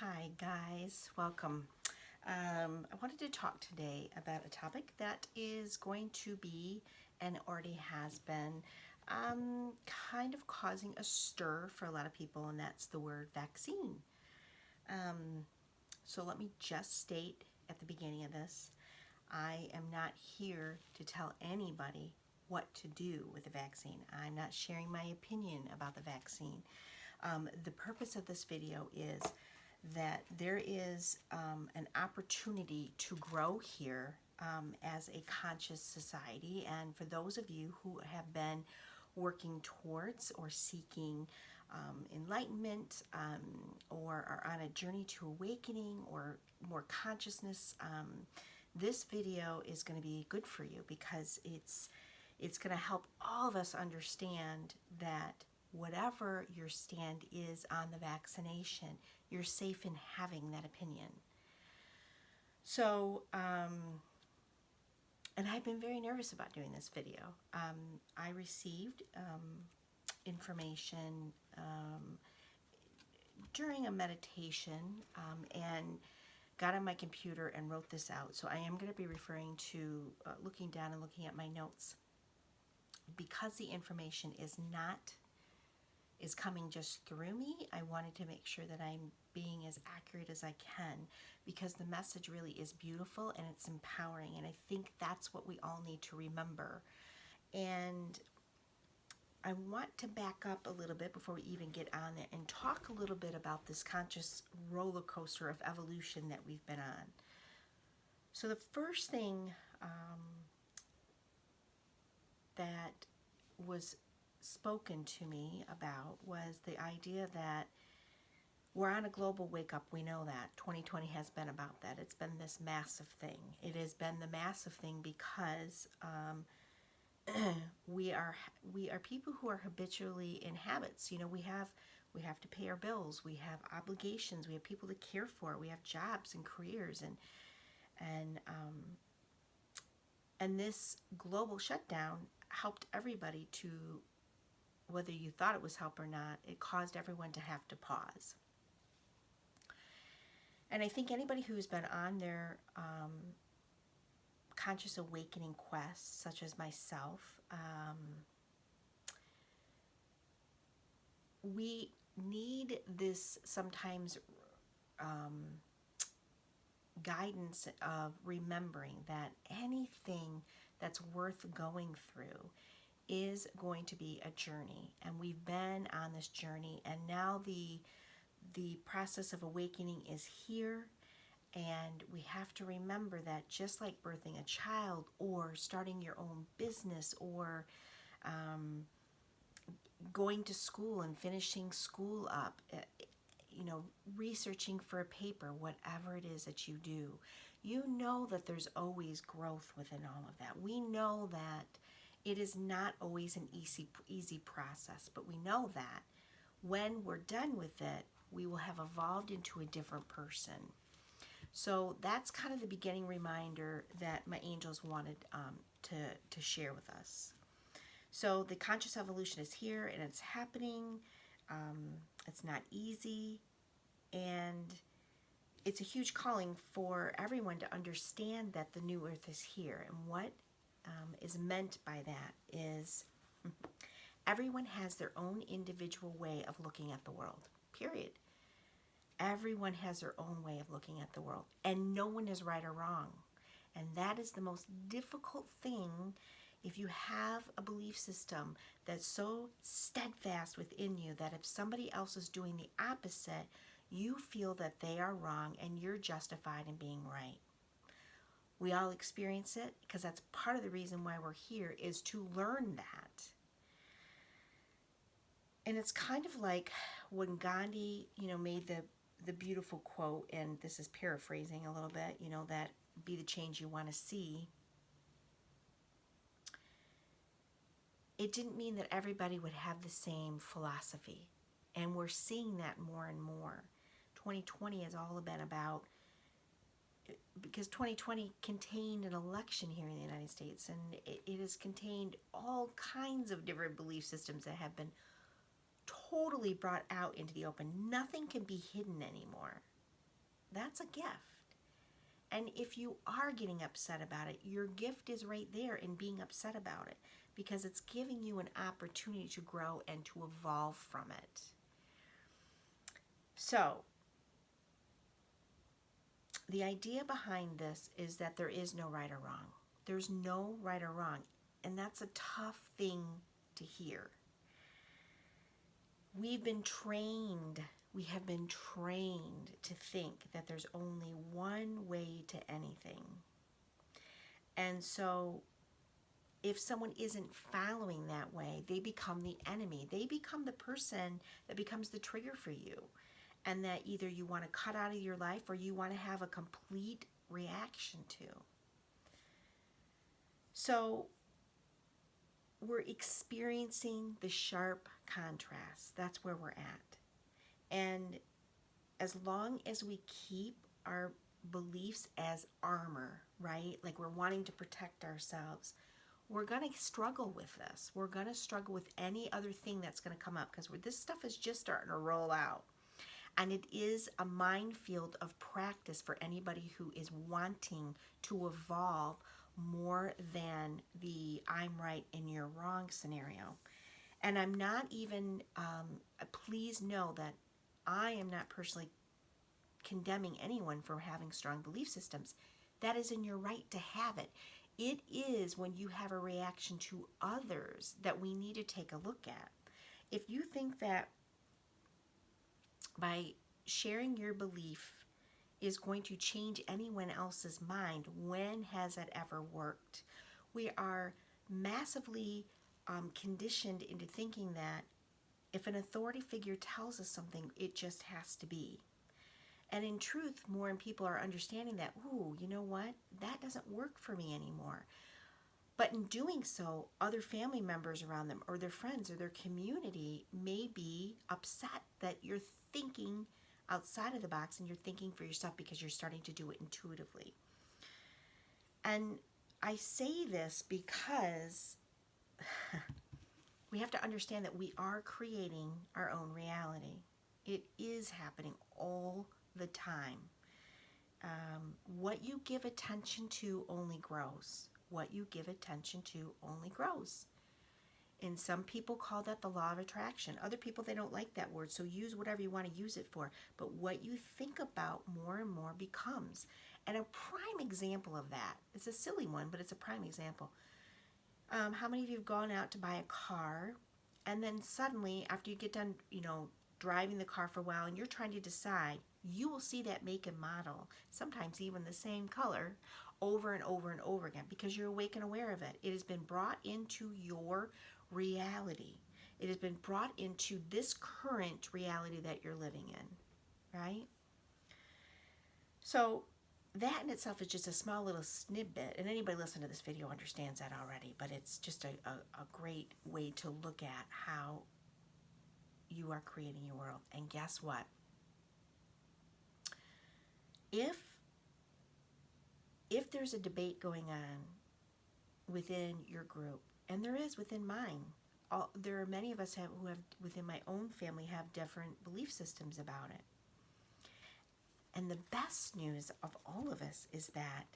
Hi guys, welcome. I wanted to talk today about a topic that is going to be, and already has been, kind of causing a stir for a lot of people, and that's the word vaccine. So let me just state at the beginning of this, I am not here to tell anybody what to do with the vaccine. I'm not sharing my opinion about the vaccine. The purpose of this video is that there is an opportunity to grow here as a conscious society. And for those of you who have been working towards or seeking enlightenment or are on a journey to awakening or more consciousness, this video is going to be good for you because it's going to help all of us understand that whatever your stand is on the vaccination, you're safe in having that opinion. So, and I've been very nervous about doing this video. I received information during a meditation and got on my computer and wrote this out. So I am going to be referring to looking down and looking at my notes because the information is coming just through me. I wanted to make sure that I'm being as accurate as I can because the message really is beautiful and it's empowering, and I think that's what we all need to remember. And I want to back up a little bit before we even get on there and talk a little bit about this conscious roller coaster of evolution that we've been on. So the first thing that was spoken to me about was the idea that we're on a global wake up. We know that 2020 has been about that. It's been this massive thing. It has been the massive thing because we are people who are habitually in habits. You know, we have to pay our bills. We have obligations. We have people to care for. We have jobs and careers, and this global shutdown helped everybody to, whether you thought it was help or not, it caused everyone to have to pause. And I think anybody who's been on their conscious awakening quest, such as myself, we need this sometimes guidance of remembering that anything that's worth going through is going to be a journey, and we've been on this journey, and now the process of awakening is here. And we have to remember that just like birthing a child or starting your own business or going to school and finishing school up, you know, researching for a paper, whatever it is that you do, you know that there's always growth within all of that. We know that it is not always an easy process, but we know that when we're done with it, we will have evolved into a different person. So that's kind of the beginning reminder that my angels wanted to share with us. So the conscious evolution is here and it's happening. It's not easy, and it's a huge calling for everyone to understand that the new earth is here. And what is meant by that is everyone has their own individual way of looking at the world, period. Everyone has their own way of looking at the world, and no one is right or wrong. And that is the most difficult thing if you have a belief system that's so steadfast within you that if somebody else is doing the opposite, you feel that they are wrong and you're justified in being right. We all experience it because that's part of the reason why we're here, is to learn that. And it's kind of like when Gandhi, made the beautiful quote, and this is paraphrasing a little bit, that be the change you want to see. It didn't mean that everybody would have the same philosophy. And we're seeing that more and more. 2020 has all been about, because 2020 contained an election here in the United States, and it has contained all kinds of different belief systems that have been totally brought out into the open. Nothing can be hidden anymore. That's a gift. And if you are getting upset about it, your gift is right there in being upset about it, because it's giving you an opportunity to grow and to evolve from it. So, the idea behind this is that there is no right or wrong. There's no right or wrong. And that's a tough thing to hear. We have been trained to think that there's only one way to anything. And so if someone isn't following that way, they become the enemy. They become the person that becomes the trigger for you. And that either you want to cut out of your life or you want to have a complete reaction to. So we're experiencing the sharp contrast. That's where we're at. And as long as we keep our beliefs as armor, right? Like we're wanting to protect ourselves, we're going to struggle with this. We're going to struggle with any other thing that's going to come up, because this stuff is just starting to roll out. And it is a minefield of practice for anybody who is wanting to evolve more than the I'm right and you're wrong scenario. And I'm not even, please know that I am not personally condemning anyone for having strong belief systems. That is in your right to have it. It is when you have a reaction to others that we need to take a look at. If you think that by sharing your belief is going to change anyone else's mind, when has that ever worked? We are massively conditioned into thinking that if an authority figure tells us something, it just has to be. And in truth, more and people are understanding that, ooh, you know what? That doesn't work for me anymore. But in doing so, other family members around them or their friends or their community may be upset that you're thinking outside of the box and you're thinking for yourself because you're starting to do it intuitively. And I say this because we have to understand that we are creating our own reality. It is happening all the time. What you give attention to only grows. What you give attention to only grows. And some people call that the law of attraction. Other people, they don't like that word, so use whatever you want to use it for. But what you think about more and more becomes. And a prime example of that, it's a silly one, but it's a prime example. How many of you have gone out to buy a car, and then suddenly, after you get done, driving the car for a while, and you're trying to decide, you will see that make and model, sometimes even the same color, over and over and over again, because you're awake and aware of it. It has been brought into your reality. It has been brought into this current reality that you're living in, right? So that in itself is just a small little snippet, and anybody listening to this video understands that already, but it's just a great way to look at how you are creating your world. And guess what? If there's a debate going on within your group, and there is within mine, there are many of us who have within my own family have different belief systems about it. And the best news of all of us is that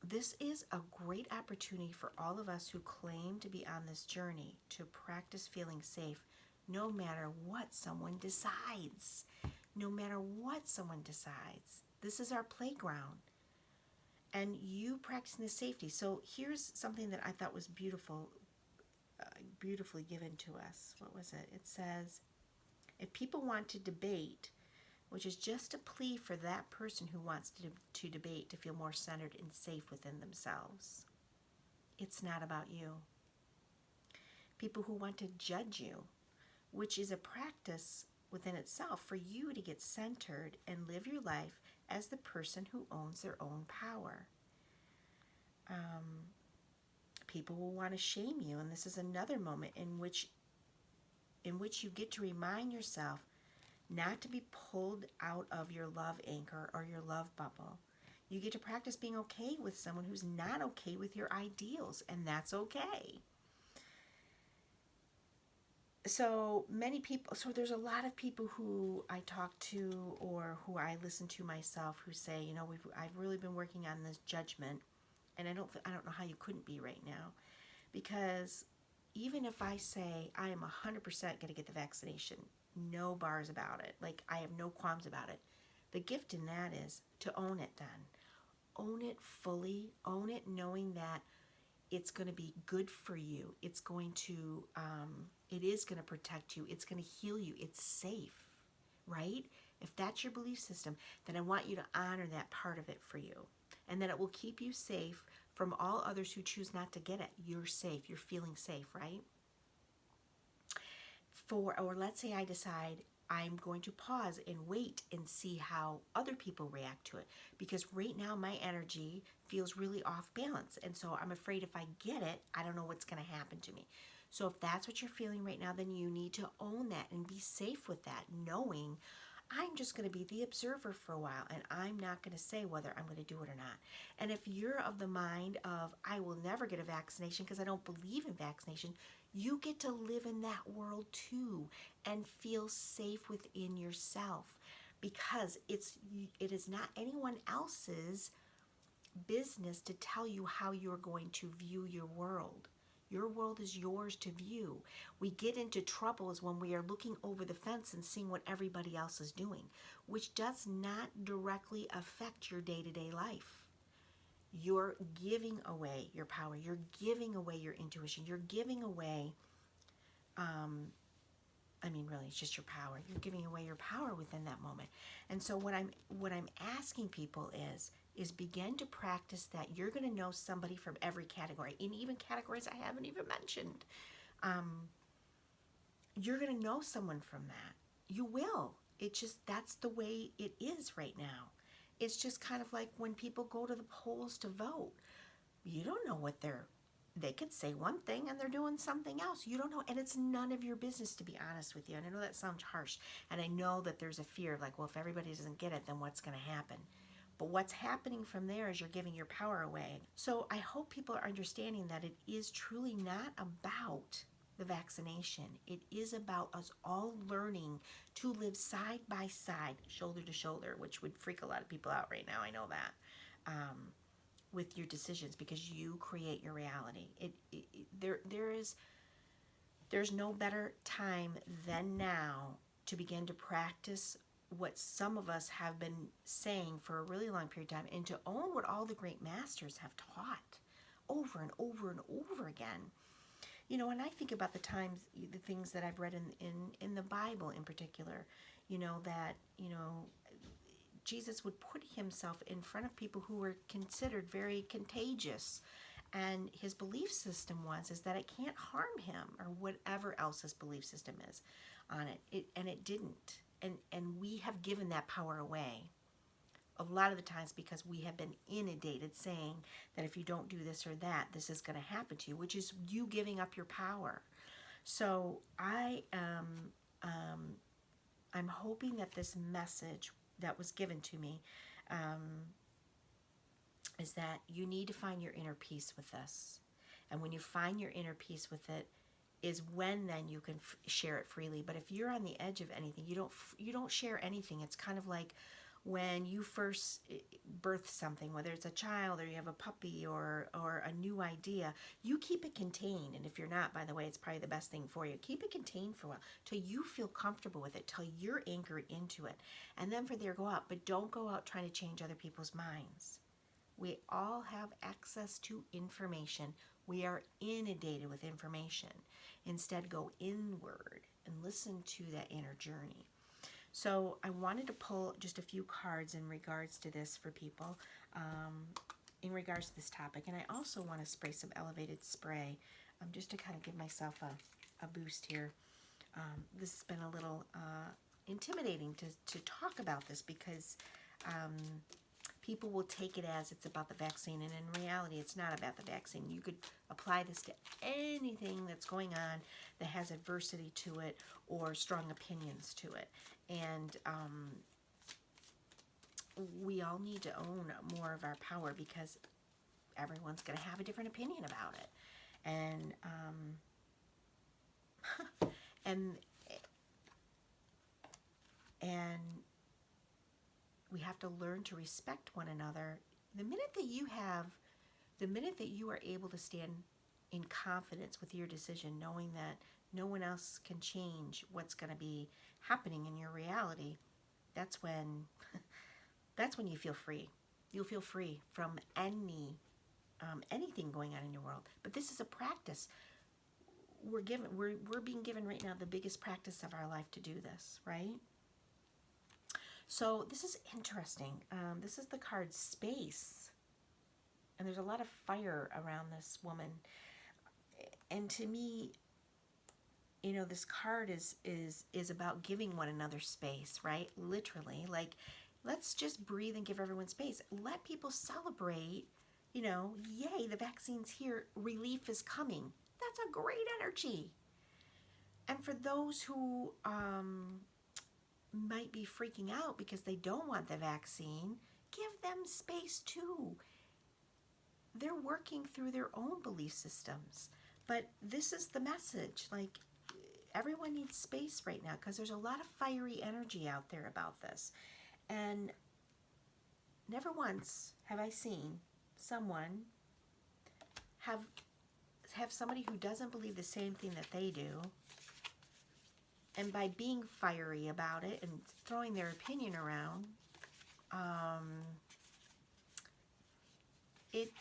this is a great opportunity for all of us who claim to be on this journey to practice feeling safe, no matter what someone decides. No matter what someone decides. This is our playground. And you practicing the safety. So here's something that I thought was beautiful, beautifully given to us. What was it? It says, if people want to debate, which is just a plea for that person who wants to debate to feel more centered and safe within themselves. It's not about you. People who want to judge you, which is a practice within itself for you to get centered and live your life as the person who owns their own power. People will want to shame you, and this is another moment in which you get to remind yourself not to be pulled out of your love anchor or your love bubble. You get to practice being okay with someone who's not okay with your ideals, and that's okay. So many people, so there's a lot of people who I talk to or who I listen to myself who say, I've really been working on this judgment, and I don't know how you couldn't be right now, because even if I say I am 100% going to get the vaccination, no bars about it, like I have no qualms about it, the gift in that is to own it then. Own it fully, own it knowing that it's going to be good for you. It's going to, it is going to protect you. It's going to heal you. It's safe, right? If that's your belief system, then I want you to honor that part of it for you. And that it will keep you safe from all others who choose not to get it. You're safe. You're feeling safe, right? Or let's say I decide I'm going to pause and wait and see how other people react to it. Because right now my energy feels really off balance. And so I'm afraid if I get it, I don't know what's going to happen to me. So if that's what you're feeling right now, then you need to own that and be safe with that, knowing I'm just going to be the observer for a while and I'm not going to say whether I'm going to do it or not. And if you're of the mind of, I will never get a vaccination because I don't believe in vaccination, you get to live in that world too and feel safe within yourself, because it is not anyone else's business to tell you how you're going to view your world. Your world is yours to view. We get into troubles when we are looking over the fence and seeing what everybody else is doing, which does not directly affect your day-to-day life. You're giving away your power. You're giving away your intuition. You're giving away, really, it's just your power. You're giving away your power within that moment. And so what I'm asking people is begin to practice that. You're going to know somebody from every category, and even categories I haven't even mentioned. You're going to know someone from that. You will. That's the way it is right now. It's just kind of like when people go to the polls to vote. You don't know what they could say one thing and they're doing something else. You don't know, and it's none of your business, to be honest with you. And I know that sounds harsh, and I know that there's a fear of like, well, if everybody doesn't get it, then what's going to happen? But what's happening from there is you're giving your power away. So I hope people are understanding that it is truly not about the vaccination. It is about us all learning to live side by side, shoulder to shoulder, which would freak a lot of people out right now. I know that. With your decisions, because you create your reality. There's no better time than now to begin to practice what some of us have been saying for a really long period of time, and to own what all the great masters have taught over and over and over again. And I think about the things that I've read in the Bible in particular, that Jesus would put himself in front of people who were considered very contagious, and his belief system is that it can't harm him, or whatever else his belief system is on it. And it didn't. And we have given that power away a lot of the times because we have been inundated saying that if you don't do this or that, this is going to happen to you, which is you giving up your power. So I'm hoping that this message that was given to me is that you need to find your inner peace with this. And when you find your inner peace with it, is when then you can share it freely. But if you're on the edge of anything, you don't share anything. It's kind of like when you first birth something, whether it's a child or you have a puppy or a new idea, you keep it contained. And if you're not, by the way, it's probably the best thing for you. Keep it contained for a while till you feel comfortable with it, till you're anchored into it. And then from there, go out. But don't go out trying to change other people's minds. We all have access to information. We are inundated with information. Instead, go inward and listen to that inner journey. So I wanted to pull just a few cards in regards to this for people, in regards to this topic. And I also want to spray some elevated spray just to kind of give myself a boost here. This has been a little intimidating to talk about this because people will take it as it's about the vaccine, and in reality, it's not about the vaccine. You could apply this to anything that's going on that has adversity to it or strong opinions to it. And we all need to own more of our power because everyone's going to have a different opinion about it. And And and we have to learn to respect one another. The minute that you are able to stand in confidence with your decision, knowing that no one else can change what's going to be happening in your reality, that's when you feel free. You'll feel free from anything going on in your world. But this is a practice. We're being given right now the biggest practice of our life to do this, right? So this is interesting. This is the card Space. And there's a lot of fire around this woman. And to me, this card is about giving one another space, right? Literally, like, let's just breathe and give everyone space. Let people celebrate, yay, the vaccine's here, relief is coming. That's a great energy. And for those who might be freaking out because they don't want the vaccine, give them space too. They're working through their own belief systems. But this is the message. Like, everyone needs space right now because there's a lot of fiery energy out there about this. And never once have I seen someone have somebody who doesn't believe the same thing that they do, and by being fiery about it and throwing their opinion around, it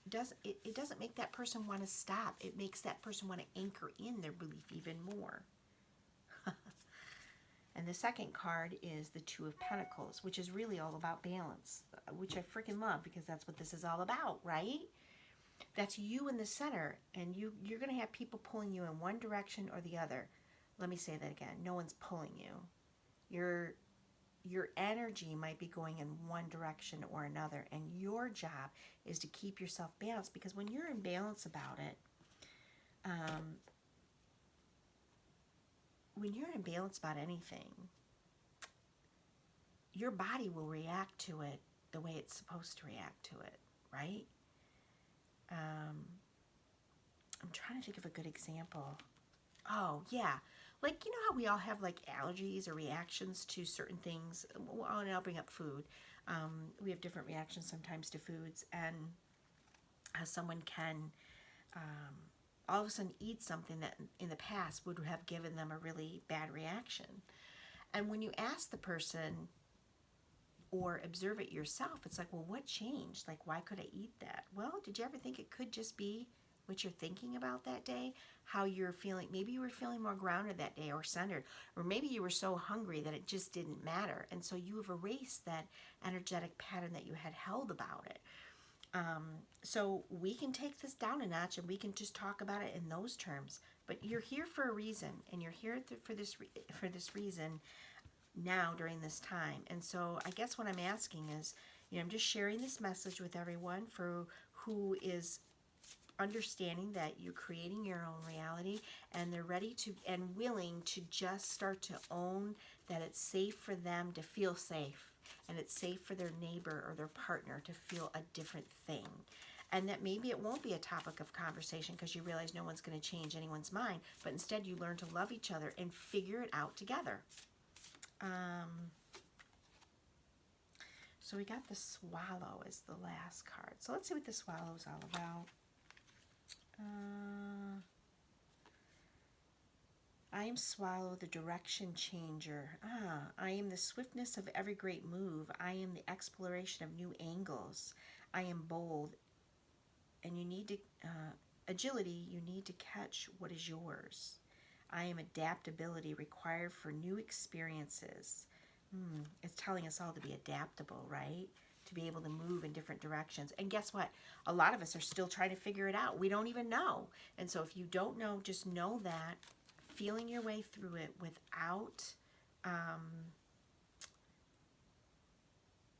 doesn't make that person want to stop. It makes that person want to anchor in their belief even more. And the second card is the Two of Pentacles, which is really all about balance, which I freaking love because that's what this is all about, right? That's you in the center, and you're going to have people pulling you in one direction or the other. Let me say that again. No one's pulling you. Your energy might be going in one direction or another, and your job is to keep yourself balanced, because when you're in balance about it, when you're in balance about anything, your body will react to it the way it's supposed to react to it, right? I'm trying to think of a good example. Oh, yeah. Like, how we all have, like, allergies or reactions to certain things? Well, and I'll bring up food. We have different reactions sometimes to foods, and someone can all of a sudden eat something that in the past would have given them a really bad reaction. And when you ask the person or observe it yourself, it's like, well, what changed? Like, why could I eat that? Well, did you ever think it could just be what you're thinking about that day, how you're feeling? Maybe you were feeling more grounded that day or centered, or maybe you were so hungry that it just didn't matter. And so you have erased that energetic pattern that you had held about it. So we can take this down a notch and we can just talk about it in those terms. But you're here for a reason, and you're here for this reason now during this time. And so I guess what I'm asking is, I'm just sharing this message with everyone for who is understanding that you're creating your own reality, and they're ready to and willing to just start to own that it's safe for them to feel safe, and it's safe for their neighbor or their partner to feel a different thing. And that maybe it won't be a topic of conversation because you realize no one's going to change anyone's mind, but instead you learn to love each other and figure it out together. So we got the Swallow as the last card. So let's see what the Swallow is all about. I am Swallow, the direction changer. I am the swiftness of every great move. I am the exploration of new angles. I am bold, and you need to agility. You need to catch what is yours. I am adaptability required for new experiences. It's telling us all to be adaptable, right? To be able to move in different directions. And guess what? A lot of us are still trying to figure it out. We don't even know. And so if you don't know, just know that feeling your way through it without,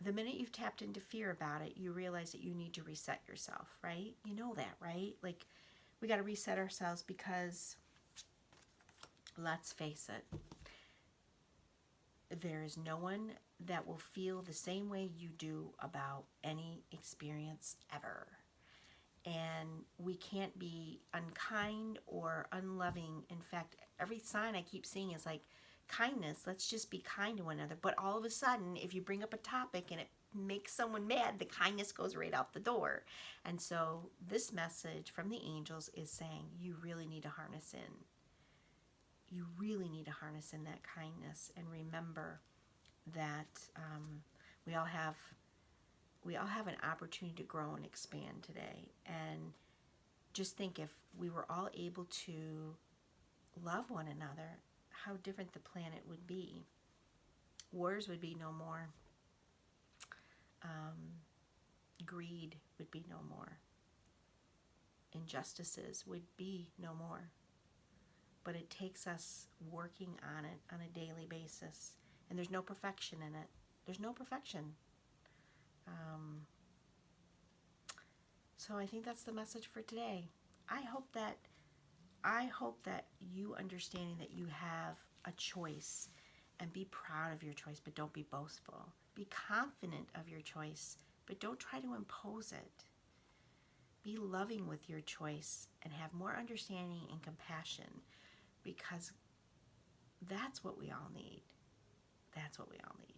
the minute you've tapped into fear about it, you realize that you need to reset yourself, right? You know that, right? Like, we got to reset ourselves because, let's face it, there is no one that will feel the same way you do about any experience ever. And we can't be unkind or unloving. In fact, Every sign I keep seeing is like kindness. Let's just be kind to one another. But all of a sudden, if you bring up a topic and it makes someone mad, the kindness goes right out the door. And so this message from the angels is saying you really need to harness in. You really need to harness in that kindness and remember that we all have an opportunity to grow and expand today. And just think, if we were all able to love one another, how different the planet would be. Wars would be no more. Greed would be no more. Injustices would be no more. But it takes us working on it on a daily basis. And there's no perfection in it. There's no perfection. So I think that's the message for today. I hope that you understanding that you have a choice, and be proud of your choice, but don't be boastful. Be confident of your choice, but don't try to impose it. Be loving with your choice and have more understanding and compassion, because that's what we all need. That's what we all need.